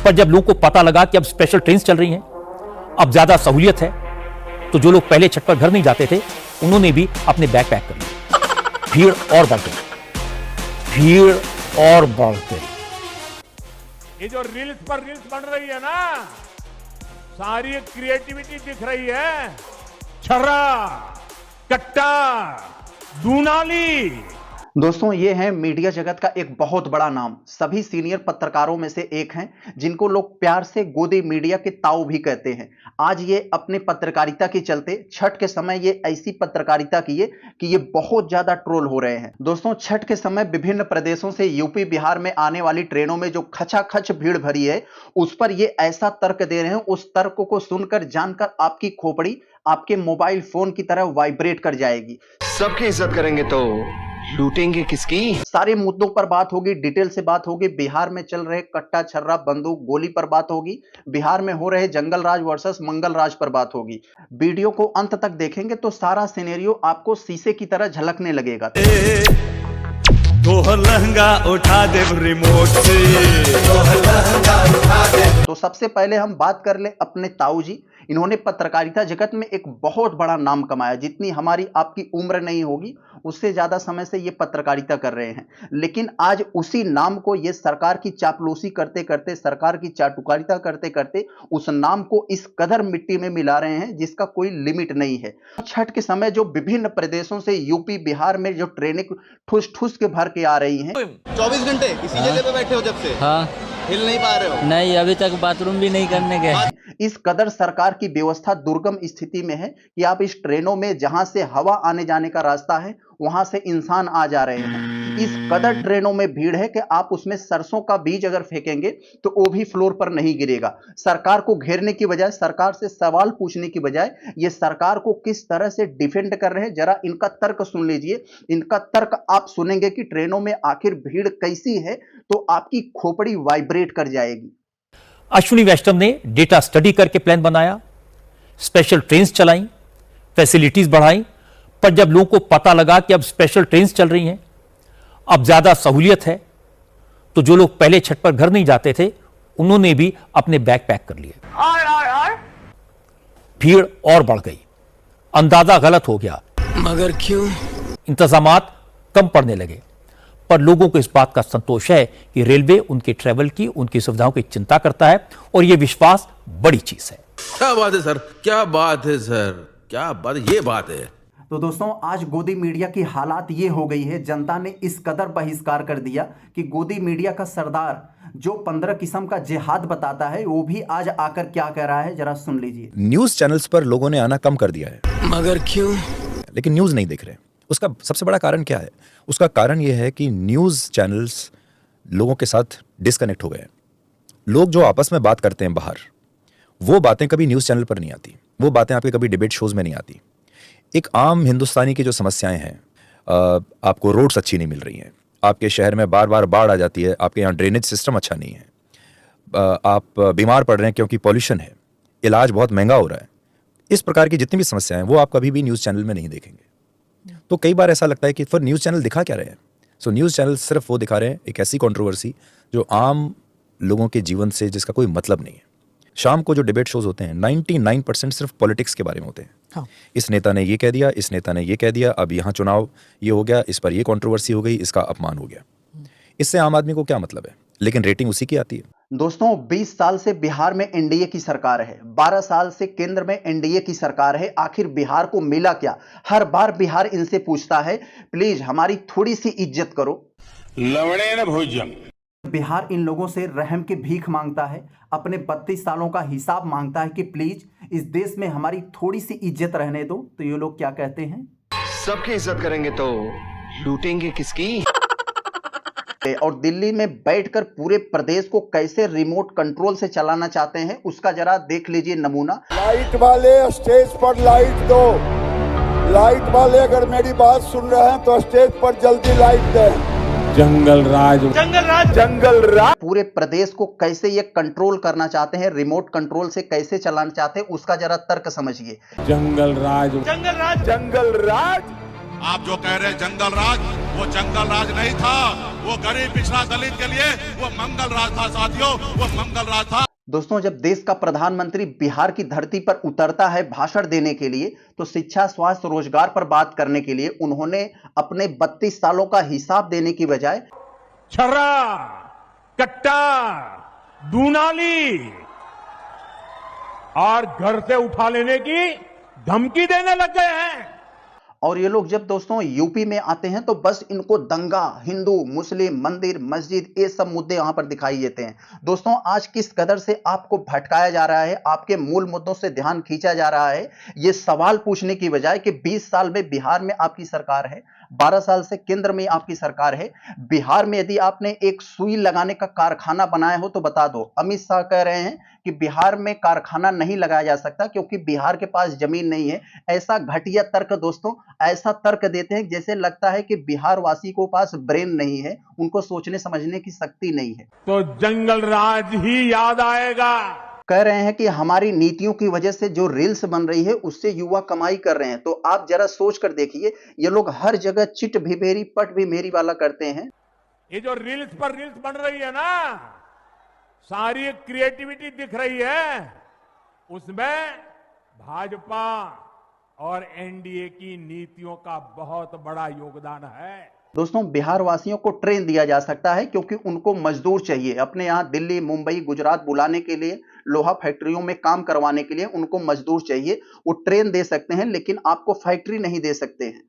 पर जब लोगों को पता लगा कि अब स्पेशल ट्रेन चल रही हैं, अब ज्यादा सहूलियत है, तो जो लोग पहले छत पर घर नहीं जाते थे उन्होंने भी अपने बैग पैक कर लिए। भीड़ और बढ़ गई, भीड़ और बढ़ गई। ये जो रील्स पर रील्स बन रही है ना, सारी क्रिएटिविटी दिख रही है। छर्रा, कट्टा, दूनाली। दोस्तों, ये है मीडिया जगत का एक बहुत बड़ा नाम, सभी सीनियर पत्रकारों में से एक हैं, जिनको लोग प्यार से गोदी मीडिया के ताऊ भी कहते हैं। आज ये अपने पत्रकारिता के चलते छठ के समय ये ऐसी पत्रकारिता किए कि ये बहुत ज्यादा ट्रोल हो रहे हैं। दोस्तों, छठ के समय विभिन्न प्रदेशों से यूपी बिहार में आने वाली ट्रेनों में जो खचाखच भीड़ भरी है, उस पर ये ऐसा तर्क दे रहे हैं, उस तर्क को सुनकर जानकर आपकी खोपड़ी आपके मोबाइल फोन की तरह वाइब्रेट कर जाएगी। सबकी इज्जत करेंगे तो लूटेंगे किसकी? सारे मुद्दों पर बात होगी, डिटेल से बात होगी। बिहार में चल रहे कट्टा, छर्रा, बंदूक, गोली पर बात होगी। बिहार में हो रहे जंगल राज वर्सेस मंगल राज पर बात होगी। वीडियो को अंत तक देखेंगे तो सारा सिनेरियो आपको शीशे की तरह झलकने लगेगा। तो लहंगा उठा दे रिमोट से, तो सबसे पहले हम बात कर ले अपने ताऊ जी। इन्होंने पत्रकारिता जगत में एक बहुत बड़ा नाम कमाया। जितनी हमारी आपकी उम्र नहीं होगी उससे ज्यादा समय से ये पत्रकारिता कर रहे हैं, लेकिन आज उसी नाम को ये सरकार की चापलूसी करते करते, सरकार की चाटुकारिता करते करते उस नाम को इस कदर मिट्टी में मिला रहे हैं जिसका कोई लिमिट नहीं है। छठ के समय जो विभिन्न प्रदेशों से यूपी बिहार में जो ट्रेनें ठुस ठुस के भर के आ रही हैं। 24 घंटे इसी जगह पे बैठे हो जब से? हाँ। हिल नहीं पा रहे हो? नहीं, अभी तक बाथरूम भी नहीं करने गए। इस कदर सरकार की व्यवस्था दुर्गम स्थिति में है कि आप इस ट्रेनों में जहां से हवा आने जाने का रास्ता है वहां से इंसान आ जा रहे हैं। इस कदर ट्रेनों में भीड़ है कि आप उसमें सरसों का बीज अगर फेंकेंगे तो वो भी फ्लोर पर नहीं गिरेगा। सरकार को घेरने की बजाय, सरकार से सवाल पूछने की बजाय ये सरकार को किस तरह से डिफेंड कर रहे हैं, जरा इनका तर्क सुन लीजिए। इनका तर्क आप सुनेंगे कि ट्रेनों में आखिर भीड़ कैसी है तो आपकी खोपड़ी वाइब्रेट कर जाएगी। अश्विनी वैष्णव ने डेटा स्टडी करके प्लान बनाया, स्पेशल ट्रेन्स चलाई, फैसिलिटीज बढ़ाई, पर जब लोगों को पता लगा कि अब स्पेशल ट्रेन्स चल रही हैं, अब ज्यादा सहूलियत है, तो जो लोग पहले छत पर घर नहीं जाते थे उन्होंने भी अपने बैग पैक कर लिए। और भीड़ और बढ़ गई, अंदाजा गलत हो गया। मगर क्यों? इंतजामात कम पड़ने लगे, पर लोगों को इस बात का संतोष है कि रेलवे उनके ट्रैवल की, उनकी सुविधाओं की चिंता करता है, और यह विश्वास बड़ी चीज है। क्या बात है सर, क्या बात है सर, क्या बात, ये बात है। तो दोस्तों, आज गोदी मीडिया की हालात ये हो गई है, जनता ने इस कदर बहिष्कार कर दिया कि गोदी मीडिया का सरदार जो 15 किस्म का जिहाद बताता है वो भी आज आकर क्या कह रहा है, जरा सुन लीजिए। न्यूज चैनल्स पर लोगों ने आना कम कर दिया है। मगर क्यों? लेकिन न्यूज नहीं देख रहे। उसका सबसे बड़ा कारण क्या है? उसका कारण यह है कि न्यूज चैनल्स लोगों के साथ डिस्कनेक्ट हो गए हैं। लोग जो आपस में बात करते हैं बाहर, वो बातें कभी न्यूज चैनल पर नहीं आती, वो बातें आपके कभी डिबेट शोज में नहीं आती। एक आम हिंदुस्तानी की जो समस्याएं हैं, आपको रोड्स अच्छी नहीं मिल रही हैं, आपके शहर में बार बार बाढ़ आ जाती है, आपके यहाँ ड्रेनेज सिस्टम अच्छा नहीं है, आप बीमार पड़ रहे हैं क्योंकि पॉल्यूशन है, इलाज बहुत महंगा हो रहा है। इस प्रकार की जितनी भी समस्याएं हैं वो आप कभी भी न्यूज़ चैनल में नहीं देखेंगे। तो कई बार ऐसा लगता है कि फिर न्यूज़ चैनल दिखा क्या रहे हैं? सो न्यूज़ चैनल सिर्फ वो दिखा रहे हैं एक ऐसी कंट्रोवर्सी जो आम लोगों के जीवन से जिसका कोई मतलब नहीं है। शाम को जो डिबेट शोज होते हैं 99% सिर्फ पॉलिटिक्स के बारे में होते हैं। हाँ। इस नेता ने ये कह दिया, इस नेता ने ये कह दिया, अब यहाँ चुनाव ये हो गया, इस पर ये कंट्रोवर्सी हो गई, इसका अपमान हो गया। इससे आम आदमी को क्या मतलब है? लेकिन रेटिंग उसी की आती है। दोस्तों, 20 साल से बिहार में एनडीए की सरकार है, 12 साल से केंद्र में एनडीए की सरकार है। आखिर बिहार को मिला क्या? हर बार बिहार इनसे पूछता है, प्लीज हमारी थोड़ी सी इज्जत करो। लवणे न भोजन। बिहार इन लोगों से रहम की भीख मांगता है, अपने 32 सालों का हिसाब मांगता है कि प्लीज इस देश में हमारी थोड़ी सी इज्जत रहने दो। तो ये लोग क्या कहते हैं? सबकी इज्जत करेंगे तो लूटेंगे किसकी? और दिल्ली में बैठकर पूरे प्रदेश को कैसे रिमोट कंट्रोल से चलाना चाहते हैं उसका जरा देख लीजिए नमूना। लाइट वाले स्टेज पर लाइट दो, लाइट वाले अगर मेरी बात सुन रहे हैं तो स्टेज पर जल्दी लाइट दें। जंगल राज, जंगल राज, जंगल राज। पूरे प्रदेश को कैसे ये कंट्रोल करना चाहते हैं, रिमोट कंट्रोल से कैसे चलाना चाहते हैं उसका जरा तर्क समझिए। जंगल राज, जंगल राज, जंगल राज। आप जो कह रहे हैं जंगल राज, वो जंगल राज नहीं था, वो गरीब पिछड़ा दलित के लिए वो मंगल राज था साथियों, वो मंगल राज था। दोस्तों, जब देश का प्रधानमंत्री बिहार की धरती पर उतरता है भाषण देने के लिए, तो शिक्षा, स्वास्थ्य, रोजगार पर बात करने के लिए उन्होंने अपने 32 सालों का हिसाब देने की बजाय छर्रा, कट्टा, दूनाली और घर से उठा लेने की धमकी देने लग गए हैं। और ये लोग जब दोस्तों यूपी में आते हैं तो बस इनको दंगा, हिंदू, मुस्लिम, मंदिर, मस्जिद, ये सब मुद्दे यहां पर दिखाई देते हैं। दोस्तों, आज किस कदर से आपको भटकाया जा रहा है, आपके मूल मुद्दों से ध्यान खींचा जा रहा है, ये सवाल पूछने की बजाय कि 20 साल में बिहार में आपकी सरकार है, 12 साल से केंद्र में आपकी सरकार है। बिहार में यदि आपने एक सुई लगाने का कारखाना बनाया हो तो बता दो। अमित शाह कह रहे हैं कि बिहार में कारखाना नहीं लगाया जा सकता क्योंकि बिहार के पास जमीन नहीं है। ऐसा घटिया तर्क दोस्तों, ऐसा तर्क देते हैं जैसे लगता है कि बिहार वासी को पास ब्रेन नहीं है, उनको सोचने समझने की शक्ति नहीं है। तो जंगल राज ही याद आएगा। कह रहे हैं कि हमारी नीतियों की वजह से जो रील्स बन रही है उससे युवा कमाई कर रहे हैं। तो आप जरा सोच कर देखिए, ये लोग हर जगह चिट भी मेरी पट भी मेरी वाला करते हैं। ये जो रील्स पर रील्स बन रही है ना, सारी क्रिएटिविटी दिख रही है, उसमें भाजपा और एनडीए की नीतियों का बहुत बड़ा योगदान है। दोस्तों, बिहार वासियों को ट्रेन दिया जा सकता है क्योंकि उनको मजदूर चाहिए। अपने यहाँ दिल्ली, मुंबई, गुजरात बुलाने के लिए, लोहा फैक्ट्रियों में काम करवाने के लिए उनको मजदूर चाहिए। वो ट्रेन दे सकते हैं लेकिन आपको फैक्ट्री नहीं दे सकते हैं।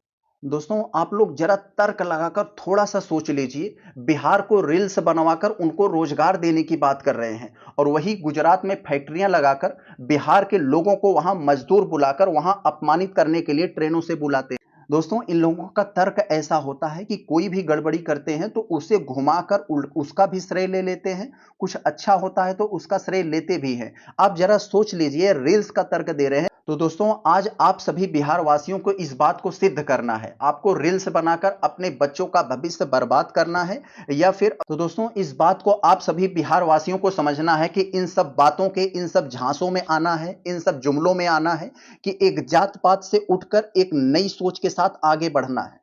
दोस्तों, आप लोग जरा तर्क लगाकर थोड़ा सा सोच लीजिए। बिहार को रील्स बनवाकर उनको रोजगार देने की बात कर रहे हैं और वही गुजरात में फैक्ट्रियां लगाकर बिहार के लोगों को वहां मजदूर बुलाकर वहां अपमानित करने के लिए ट्रेनों से बुलाते हैं। दोस्तों, इन लोगों का तर्क ऐसा होता है कि कोई भी गड़बड़ी करते हैं तो उसे घुमाकर उसका भी श्रेय ले लेते हैं, कुछ अच्छा होता है तो उसका श्रेय लेते भी हैं। आप जरा सोच लीजिए, रील्स का तर्क दे रहे हैं। तो दोस्तों, आज आप सभी बिहार वासियों को इस बात को सिद्ध करना है। आपको रील्स बनाकर अपने बच्चों का भविष्य बर्बाद करना है या फिर तो दोस्तों, इस बात को आप सभी बिहार वासियों को समझना है कि इन सब बातों के, इन सब झांसों में आना है, इन सब जुमलों में आना है कि एक जात पात से उठकर एक नई सोच के साथ आगे बढ़ना है।